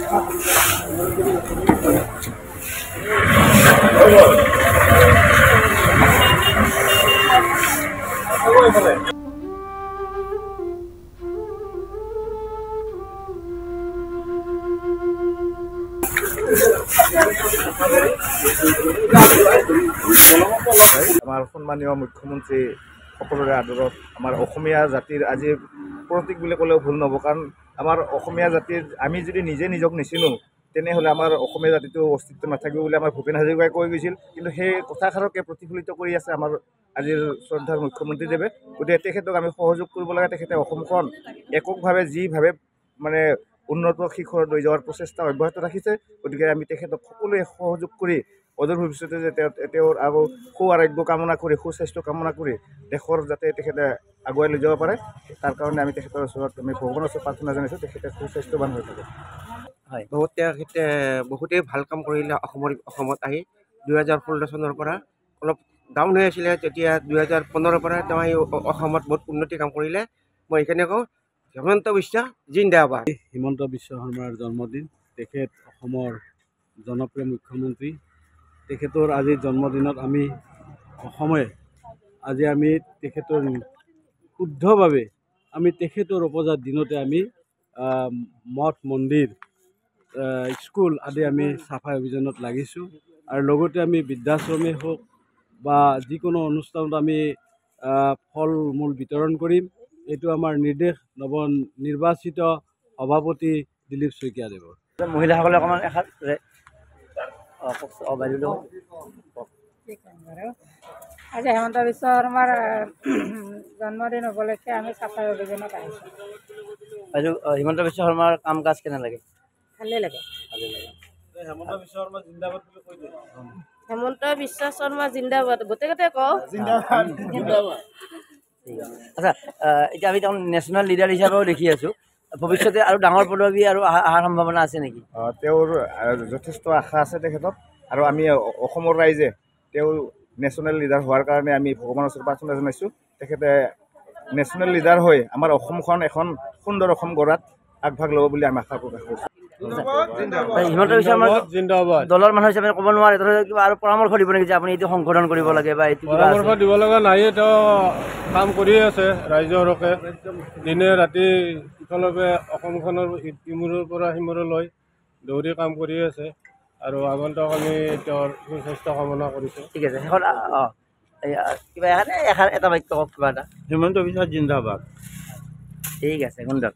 আমাৰ সন্মানীয় মুখ্যমন্ত্ৰী সকলোৰে আদৰত আমাৰ অসমীয়া জাতিৰ আজি প্ৰতীক বুলি ক'লেও ভুল নহ'ব, কাৰণ আমাৰ অসমীয়া জাতিৰ আমি যদি নিজে নিজক নিচিনো তেনেহ'লে আমাৰ অসমীয়া জাতিটো অস্তিত্ব নাথাকিব বুলি আমাৰ ভূপেন হাজৰিকাই কৈ গৈছিল। কিন্তু সেই কথাষাৰকে প্ৰতিফলিত কৰি আছে আমাৰ আজিৰ শ্ৰদ্ধাৰ মুখ্যমন্ত্ৰীদেৱে। গতিকে তেখেতক আমি সহযোগ কৰিব লাগে। তেখেতে অসমখন এককভাৱে যিভাৱে মানে উন্নত শিখৰত লৈ যোৱাৰ প্ৰচেষ্টা অব্যাহত ৰাখিছে। গতিকে আমি তেখেতক সকলোৱে সহযোগ কৰি অদূৰ ভৱিষ্যতে যে তেওঁৰ আৰু সু আৰোগ্য কামনা কৰি সুস্বাস্থ্য কামনা কৰি দেশৰ যাতে তেখেতে আগুৱাই লৈ যাব পাৰে, তাৰ কাৰণে আমি তেখেতৰ ওচৰত আমি ভগৱানৰ ওচৰত প্ৰাৰ্থনা জনাইছোঁ তেখেতে সুস্বাস্থ্যৱান হৈ থাকে। হয়, তেখেতে বহুতেই ভাল কাম কৰিলে অসমত আহি 2016 চনৰ পৰা অলপ ডাউন হৈ আছিলে, তেতিয়া 2015 পৰা তেওঁ আহি অসমত বহুত উন্নতি কাম কৰিলে। মই এইকাৰণে কওঁ হিমন্ত বিশ্ব জিন্দাবাদ। হিমন্ত বিশ্ব শৰ্মাৰ জন্মদিন, তেখেত অসমৰ জনপ্ৰিয় মুখ্যমন্ত্ৰী। তেখেতৰ আজি জন্মদিনত আমি অসমে আজি আমি তেখেতৰ শুদ্ধভাৱে আমি তেখেতৰ উপজাৰ দিনতে আমি মঠ মন্দিৰ স্কুল আদি আমি চাফাই অভিযানত লাগিছোঁ। আৰু লগতে আমি বৃদ্ধাশ্ৰমেই হওক বা যিকোনো অনুষ্ঠানত আমি ফল মূল বিতৰণ কৰিম। এইটো আমাৰ নিৰ্দেশ নৱনিৰ্বাচিত সভাপতি দিলীপ শইকীয়াদেৱৰ। মহিলাসকলে অকণমান আজি হিমন্ত বিশ্ব শৰ্মাৰ জন্মদিন উপলক্ষে আমি চাফাই অভিযানত আহিছোঁ। হিমন্ত বিশ্ব শৰ্মাৰ কাম কাজ কেনে লাগে? ভালেই লাগে। হিমন্ত বিশ্ব শৰ্মা জিন্দাবাদ বুলি কৈ দিয়ে। হিমন্ত বিশ্ব শৰ্মা জিন্দাবাদ গোটেইকেইটা কওঁ। আচ্ছা, এতিয়া আমি তেওঁ নেশ্যনেল লিডাৰ হিচাপেও দেখি আছোঁ। ভৱিষ্যতে আৰু ডাঙৰ পদবী আৰু অহাৰ সম্ভাৱনা আছে নেকি? তেওঁৰ যথেষ্ট আশা আছে তেখেতক, আৰু আমি অসমৰ ৰাইজে তেওঁ নেশ্যনেল লিডাৰ হোৱাৰ কাৰণে আমি ভগৱানৰ ওচৰত প্ৰাৰ্থনা জনাইছোঁ। তেখেতে নেশ্যনেল লিডাৰ হৈ আমাৰ অসমখন এখন সুন্দৰ অসম গঢ়াত আগভাগ ল'ব বুলি আমি আশা প্ৰকাশ কৰিছোঁ। হিমন্ত বিশ্ব শৰ্মা দলৰ মানুহ হিচাপে ক'ব নোৱাৰে, কিবা আৰু পৰামৰ্শ দিব নেকি যে আপুনি এইটো সংশোধন কৰিব লাগে বা এইটো পৰামৰ্শ দিব লগা নাই? তেওঁ কাম কৰিয়ে আছে ৰাইজৰ হকে, দিনে ৰাতি ইফালকে অসমখনৰ ইমূৰৰ পৰা সিমূৰলৈ দৌৰি কাম কৰিয়ে আছে, আৰু আগন্তুক আমি তেওঁৰ সুস্বাস্থ্য কামনা কৰিছোঁ। ঠিক আছে, শেষত কিবা এটা বাক্য কওক, কিবা এটা। হিমন্ত বিশ্ব জিন্দাবাদ। ঠিক আছে, সুন্দৰ।